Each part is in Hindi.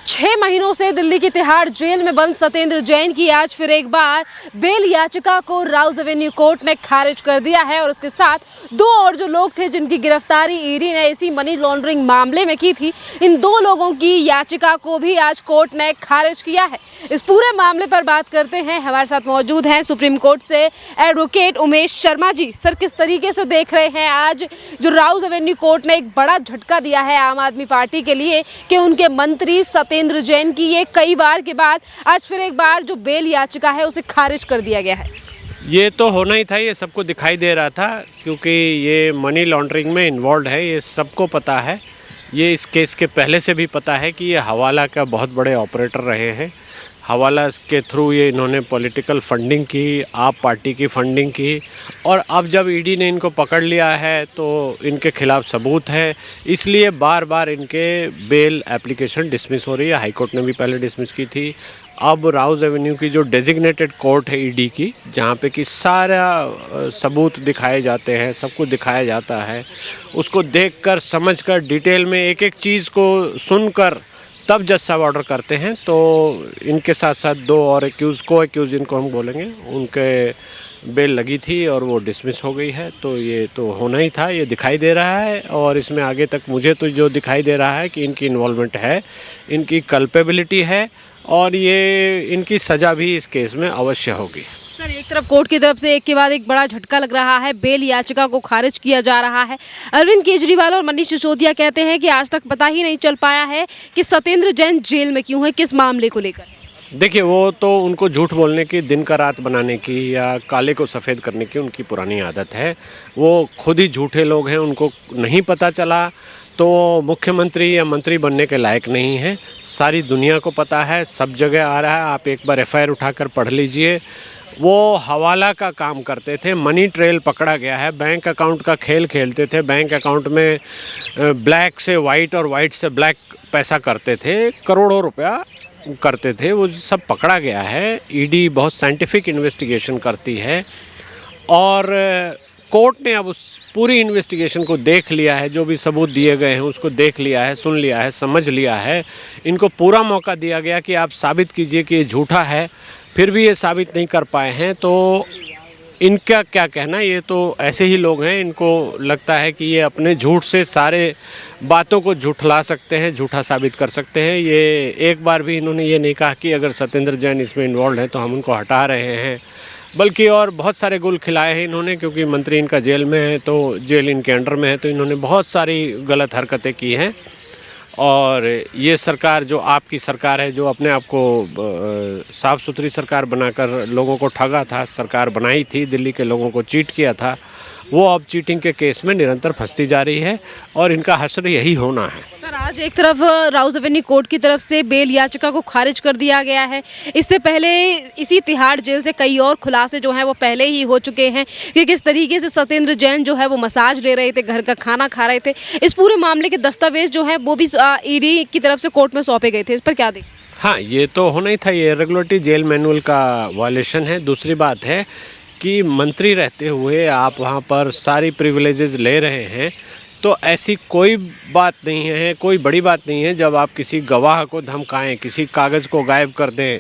6 महीनों से दिल्ली की तिहाड़ जेल में बंद सत्येंद्र जैन की आज फिर एक बार बेल याचिका को राउज एवेन्यू कोर्ट ने खारिज कर दिया है और उसके साथ दो और जो लोग थे जिनकी गिरफ्तारी ईडी ने इसी मनी लॉन्ड्रिंग मामले में की थी, इन दो लोगों की याचिका को भी आज कोर्ट ने खारिज किया है। इस पूरे मामले पर बात करते हैं, हमारे साथ मौजूद हैं सुप्रीम कोर्ट से एडवोकेट उमेश शर्मा जी। सर, किस तरीके से देख रहे हैं आज जो राउज एवेन्यू कोर्ट ने एक बड़ा झटका दिया है आम आदमी पार्टी के लिए कि उनके मंत्री सत्येंद्र जैन की ये कई बार के बाद आज फिर एक बार जो बेल याचिका है उसे खारिज कर दिया गया है? ये तो होना ही था, ये सबको दिखाई दे रहा था क्योंकि ये मनी लॉन्ड्रिंग में इन्वॉल्व है, ये सबको पता है। ये इस केस के पहले से भी पता है कि ये हवाला का बहुत बड़े ऑपरेटर रहे हैं। हवाला के थ्रू ये इन्होंने पॉलिटिकल फंडिंग की, आप पार्टी की फंडिंग की, और अब जब ईडी ने इनको पकड़ लिया है तो इनके खिलाफ सबूत है, इसलिए बार बार इनके बेल एप्लीकेशन डिसमिस हो रही है। हाई कोर्ट ने भी पहले डिसमिस की थी। अब राउज एवेन्यू की जो डेजिग्नेटेड कोर्ट है ईडी की, जहाँ पे कि सारा सबूत दिखाए जाते हैं, सब कुछ दिखाया जाता है, उसको देखकर समझकर डिटेल में एक एक चीज़ को सुनकर तब जज साहब ऑर्डर करते हैं। तो इनके साथ साथ दो और एक्यूज़ जिनको हम बोलेंगे, उनके बेल लगी थी और वो डिसमिस हो गई है। तो ये तो होना ही था, ये दिखाई दे रहा है। और इसमें आगे तक मुझे तो जो दिखाई दे रहा है कि इनकी इन्वॉल्वमेंट है, इनकी कल्पेबिलिटी है और ये इनकी सज़ा भी इस केस में अवश्य होगी। सर, एक तरफ कोर्ट की तरफ से एक के बाद एक बड़ा झटका लग रहा है, बेल याचिका को खारिज किया जा रहा है। अरविंद केजरीवाल और मनीष सिसोदिया कहते हैं कि आज तक पता ही नहीं चल पाया है कि सत्येंद्र जैन जेल में क्यों है, किस मामले को लेकर। देखिए, वो तो उनको झूठ बोलने की, दिन का रात बनाने की या काले को सफ़ेद करने की उनकी पुरानी आदत है। वो खुद ही झूठे लोग हैं, उनको नहीं पता चला तो मुख्यमंत्री या मंत्री बनने के लायक नहीं है। सारी दुनिया को पता है, सब जगह आ रहा है, आप एक बार एफआईआर उठाकर पढ़ लीजिए। वो हवाला का काम करते थे, मनी ट्रेल पकड़ा गया है, बैंक अकाउंट का खेल खेलते थे, बैंक अकाउंट में ब्लैक से वाइट और वाइट से ब्लैक पैसा करते थे, करोड़ों रुपया करते थे, वो सब पकड़ा गया है। ईडी बहुत साइंटिफिक इन्वेस्टिगेशन करती है और कोर्ट ने अब उस पूरी इन्वेस्टिगेशन को देख लिया है, जो भी सबूत दिए गए हैं उसको देख लिया है, सुन लिया है, समझ लिया है। इनको पूरा मौका दिया गया कि आप साबित कीजिए कि ये झूठा है, फिर भी ये साबित नहीं कर पाए हैं तो इनका क्या कहना। ये तो ऐसे ही लोग हैं, इनको लगता है कि ये अपने झूठ से सारे बातों को झूठला सकते हैं, झूठा साबित कर सकते हैं। ये एक बार भी इन्होंने ये नहीं कहा कि अगर सत्येंद्र जैन इसमें इन्वॉल्व है तो हम उनको हटा रहे हैं, बल्कि और बहुत सारे गुल खिलाए हैं इन्होंने, क्योंकि मंत्री इनका जेल में है तो जेल इनके अंडर में है, तो इन्होंने बहुत सारी गलत हरकतें की हैं। और ये सरकार जो आपकी सरकार है, जो अपने आप को साफ़ सुथरी सरकार बनाकर लोगों को ठगा था, सरकार बनाई थी, दिल्ली के लोगों को चीट किया था, वो अब चीटिंग के केस में निरंतर फंसती जा रही है और इनका हश्र यही होना है। सर, आज एक तरफ राउज एवेन्यू कोर्ट की तरफ से बेल याचिका को खारिज कर दिया गया है। इससे पहले इसी तिहाड़ जेल से कई और खुलासे जो हैं वो पहले ही हो चुके हैं कि किस तरीके से सत्येंद्र जैन जो है वो मसाज ले रहे थे, घर का खाना खा रहे थे। इस पूरे मामले के दस्तावेज जो हैं वो भी ईडी की तरफ से कोर्ट में सौंपे गए थे। इस पर क्या देखें? हाँ, ये तो होना ही था, ये रेगुलेटरी जेल मैनुअल का वायलेशन है। दूसरी बात है कि मंत्री रहते हुए आप वहाँ पर सारी प्रिविलेजेस ले रहे हैं, तो ऐसी कोई बात नहीं है, कोई बड़ी बात नहीं है जब आप किसी गवाह को धमकाएं, किसी कागज़ को गायब कर दें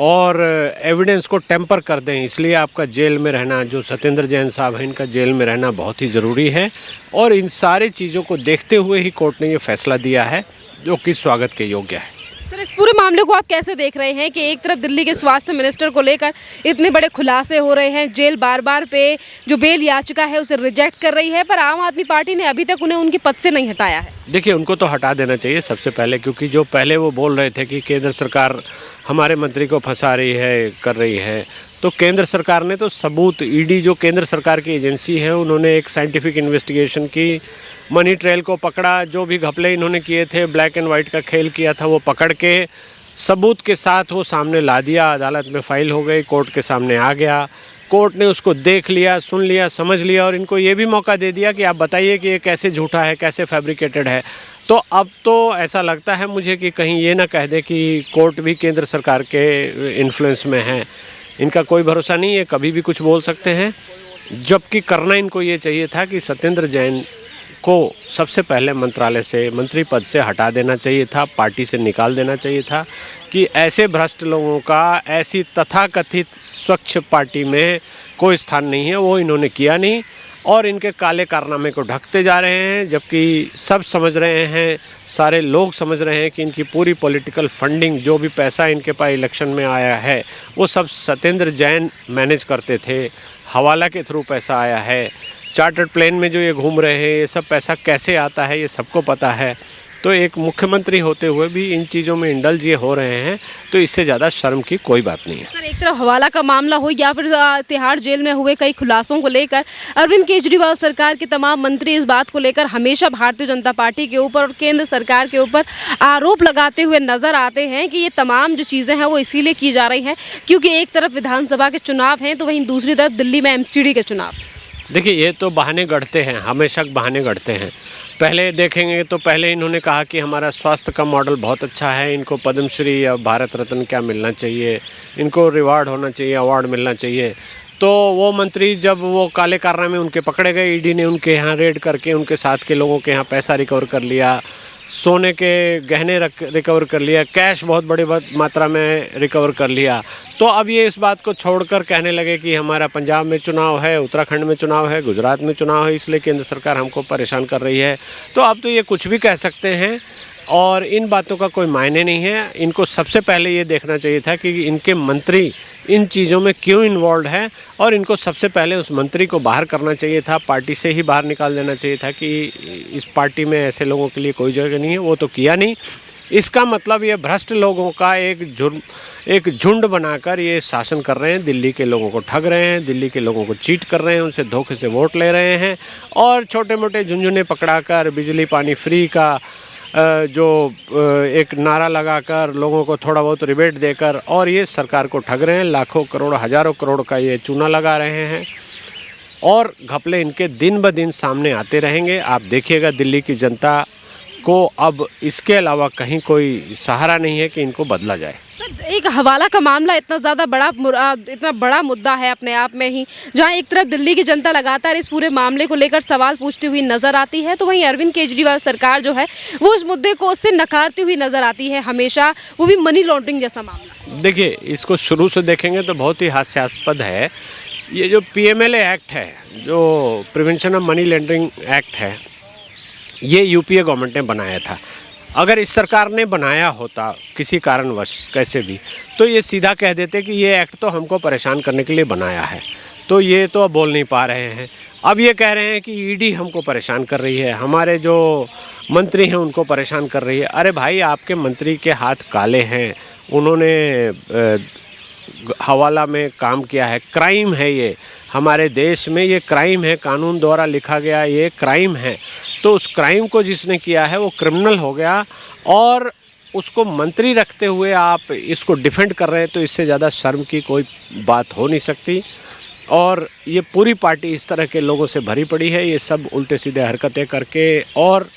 और एविडेंस को टेम्पर कर दें। इसलिए आपका जेल में रहना, जो सत्येंद्र जैन साहब हैं, इनका जेल में रहना बहुत ही ज़रूरी है। और इन सारी चीज़ों को देखते हुए ही कोर्ट ने ये फैसला दिया है, जो कि स्वागत के योग्य है। सर, इस पूरे मामले को आप कैसे देख रहे हैं कि एक तरफ दिल्ली के स्वास्थ्य मिनिस्टर को लेकर इतने बड़े खुलासे हो रहे हैं, जेल बार बार पे जो बेल याचिका है उसे रिजेक्ट कर रही है, पर आम आदमी पार्टी ने अभी तक उन्हें उनके पद से नहीं हटाया है? देखिए, उनको तो हटा देना चाहिए सबसे पहले, क्योंकि जो पहले वो बोल रहे थे कि केंद्र सरकार हमारे मंत्री को फंसा रही है, कर रही है, तो केंद्र सरकार ने तो सबूत, ईडी जो केंद्र सरकार की एजेंसी है, उन्होंने एक साइंटिफिक इन्वेस्टिगेशन की, मनी ट्रेल को पकड़ा, जो भी घपले इन्होंने किए थे, ब्लैक एंड वाइट का खेल किया था, वो पकड़ के सबूत के साथ वो सामने ला दिया, अदालत में फाइल हो गई, कोर्ट के सामने आ गया, कोर्ट ने उसको देख लिया, सुन लिया, समझ लिया और इनको ये भी मौका दे दिया कि आप बताइए कि ये कैसे झूठा है, कैसे फैब्रिकेटेड है। तो अब तो ऐसा लगता है मुझे कि कहीं ये ना कह दे कि कोर्ट भी केंद्र सरकार के इन्फ्लुएंस में है। इनका कोई भरोसा नहीं है, कभी भी कुछ बोल सकते हैं। जबकि करना इनको ये चाहिए था कि सत्येंद्र जैन को सबसे पहले मंत्रालय से, मंत्री पद से हटा देना चाहिए था, पार्टी से निकाल देना चाहिए था कि ऐसे भ्रष्ट लोगों का ऐसी तथाकथित स्वच्छ पार्टी में कोई स्थान नहीं है। वो इन्होंने किया नहीं और इनके काले कारनामे को ढकते जा रहे हैं, जबकि सब समझ रहे हैं, सारे लोग समझ रहे हैं कि इनकी पूरी पॉलिटिकल फंडिंग, जो भी पैसा इनके पास इलेक्शन में आया है, वो सब सत्येंद्र जैन मैनेज करते थे, हवाला के थ्रू पैसा आया है। चार्टर्ड प्लेन में जो ये घूम रहे हैं, ये सब पैसा कैसे आता है ये सबको पता है। तो एक मुख्यमंत्री होते हुए भी इन चीज़ों में इंडल्ज ये हो रहे हैं, तो इससे ज़्यादा शर्म की कोई बात नहीं है। सर, एक तरफ हवाला का मामला हो या फिर तिहाड़ जेल में हुए कई खुलासों को लेकर अरविंद केजरीवाल सरकार के तमाम मंत्री इस बात को लेकर हमेशा भारतीय जनता पार्टी के ऊपर और केंद्र सरकार के ऊपर आरोप लगाते हुए नजर आते हैं कि ये तमाम जो चीज़ें हैं वो इसीलिए की जा रही हैं क्योंकि एक तरफ विधानसभा के चुनाव हैं तो वहीं दूसरी तरफ दिल्ली में MCD के चुनाव। देखिए, ये तो बहाने गढ़ते हैं, हमेशा बहाने गढ़ते हैं। पहले देखेंगे तो पहले इन्होंने कहा कि हमारा स्वास्थ्य का मॉडल बहुत अच्छा है, इनको पद्मश्री या भारत रत्न क्या मिलना चाहिए, इनको रिवार्ड होना चाहिए, अवार्ड मिलना चाहिए। तो वो मंत्री जब वो काले कारनामे में उनके पकड़े गए, ईडी ने उनके यहाँ रेड करके उनके साथ के लोगों के यहाँ पैसा रिकवर कर लिया, सोने के गहने रिकवर कर लिया, कैश बहुत बड़ी मात्रा में रिकवर कर लिया। तो अब ये इस बात को छोड़कर कहने लगे कि हमारा पंजाब में चुनाव है, उत्तराखंड में चुनाव है, गुजरात में चुनाव है, इसलिए केंद्र सरकार हमको परेशान कर रही है। तो अब तो ये कुछ भी कह सकते हैं और इन बातों का कोई मायने नहीं है। इनको सबसे पहले ये देखना चाहिए था कि इनके मंत्री इन चीज़ों में क्यों इन्वॉल्व है और इनको सबसे पहले उस मंत्री को बाहर करना चाहिए था, पार्टी से ही बाहर निकाल देना चाहिए था कि इस पार्टी में ऐसे लोगों के लिए कोई जगह नहीं है। वो तो किया नहीं। इसका मतलब ये भ्रष्ट लोगों का एक झुंड बनाकर ये शासन कर रहे हैं, दिल्ली के लोगों को ठग रहे हैं, दिल्ली के लोगों को चीट कर रहे हैं, उनसे धोखे से वोट ले रहे हैं और छोटे मोटे झुंझुने पकड़ाकर बिजली पानी फ्री का जो एक नारा लगाकर लोगों को थोड़ा बहुत रिबेट देकर और ये सरकार को ठग रहे हैं। लाखों करोड़, हज़ारों करोड़ का ये चूना लगा रहे हैं और घपले इनके दिन ब दिन सामने आते रहेंगे। आप देखिएगा दिल्ली की जनता को अब इसके अलावा कहीं कोई सहारा नहीं है कि इनको बदला जाए। सर, एक हवाला का मामला इतना बड़ा मुद्दा है अपने आप में ही, जहां एक तरफ दिल्ली की जनता लगातार इस पूरे मामले को लेकर सवाल पूछती हुई नजर आती है तो वहीं अरविंद केजरीवाल सरकार जो है वो इस मुद्दे को उससे नकारती हुई नजर आती है हमेशा, वो भी मनी लॉन्ड्रिंग जैसा मामला। देखिए, इसको शुरू से देखेंगे तो बहुत ही हास्यास्पद है। ये जो PMLA एक्ट है, जो prevention of money laundering act है, ये यूपीए गवर्नमेंट ने बनाया था। अगर इस सरकार ने बनाया होता किसी कारणवश कैसे भी, तो ये सीधा कह देते कि ये एक्ट तो हमको परेशान करने के लिए बनाया है। तो ये तो अब बोल नहीं पा रहे हैं। अब ये कह रहे हैं कि ईडी हमको परेशान कर रही है, हमारे जो मंत्री हैं उनको परेशान कर रही है। अरे भाई, आपके मंत्री के हाथ काले हैं, उन्होंने हवाला में काम किया है, क्राइम है ये, हमारे देश में ये क्राइम है, कानून द्वारा लिखा गया ये क्राइम है। तो उस क्राइम को जिसने किया है वो क्रिमिनल हो गया और उसको मंत्री रखते हुए आप इसको डिफेंड कर रहे हैं, तो इससे ज़्यादा शर्म की कोई बात हो नहीं सकती। और ये पूरी पार्टी इस तरह के लोगों से भरी पड़ी है, ये सब उल्टे सीधे हरकतें करके और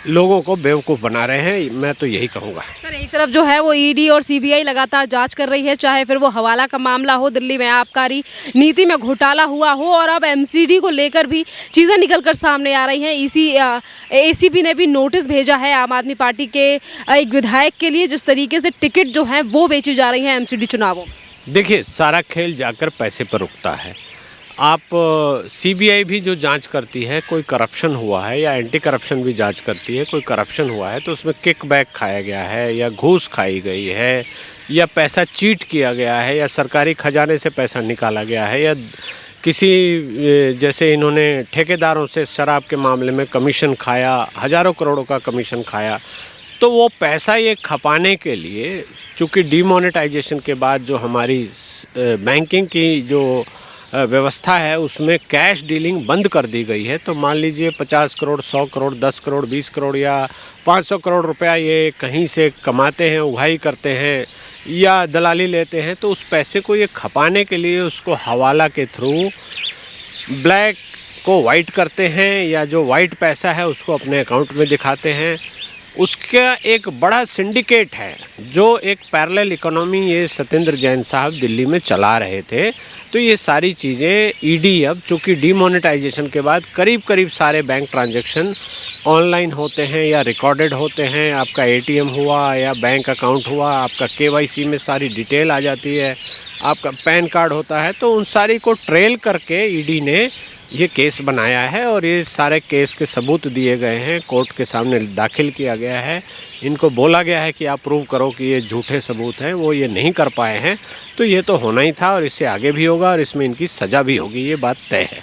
लोगों को बेवकूफ़ बना रहे हैं, मैं तो यही कहूँगा। सर, एक तरफ जो है वो ईडी और सीबीआई लगातार जांच कर रही है, चाहे फिर वो हवाला का मामला हो, दिल्ली में आबकारी नीति में घोटाला हुआ हो और अब MCD को लेकर भी चीज़ें निकलकर सामने आ रही हैं। ACB ने भी नोटिस भेजा है आम आदमी पार्टी के एक विधायक के लिए, जिस तरीके से टिकट जो हैं वो बेची जा रही हैं MCD चुनावों में। देखिए, सारा खेल जाकर पैसे पर रुकता है। आप CBI भी जो जांच करती है, कोई करप्शन हुआ है या एंटी करप्शन भी जांच करती है, कोई करप्शन हुआ है तो उसमें किकबैक खाया गया है या घूस खाई गई है या पैसा चीट किया गया है या सरकारी खजाने से पैसा निकाला गया है या किसी जैसे इन्होंने ठेकेदारों से शराब के मामले में कमीशन खाया, हज़ारों करोड़ों का कमीशन खाया, तो वो पैसा ये खपाने के लिए, चूँकि डीमोनेटाइजेशन के बाद जो हमारी बैंकिंग की जो व्यवस्था है उसमें कैश डीलिंग बंद कर दी गई है। तो मान लीजिए 50 करोड़, 100 करोड़, 10 करोड़, 20 करोड़ या 500 करोड़ रुपया ये कहीं से कमाते हैं, उगाही करते हैं या दलाली लेते हैं, तो उस पैसे को ये खपाने के लिए उसको हवाला के थ्रू ब्लैक को वाइट करते हैं या जो वाइट पैसा है उसको अपने अकाउंट में दिखाते हैं। उसका एक बड़ा सिंडिकेट है, जो एक पैरेलल इकोनॉमी ये सत्येंद्र जैन साहब दिल्ली में चला रहे थे। तो ये सारी चीज़ें ईडी अब चूँकि डीमोनेटाइजेशन के बाद करीब करीब सारे बैंक ट्रांजैक्शन ऑनलाइन होते हैं या रिकॉर्डेड होते हैं। आपका एटीएम हुआ या बैंक अकाउंट हुआ, आपका केवाईसी में सारी डिटेल आ जाती है, आपका पैन कार्ड होता है, तो उन सारी को ट्रेल करके ईडी ने ये केस बनाया है और ये सारे केस के सबूत दिए गए हैं, कोर्ट के सामने दाखिल किया गया है। इनको बोला गया है कि आप प्रूव करो कि ये झूठे सबूत हैं, वो ये नहीं कर पाए हैं। तो ये तो होना ही था और इससे आगे भी होगा और इसमें इनकी सज़ा भी होगी, ये बात तय है।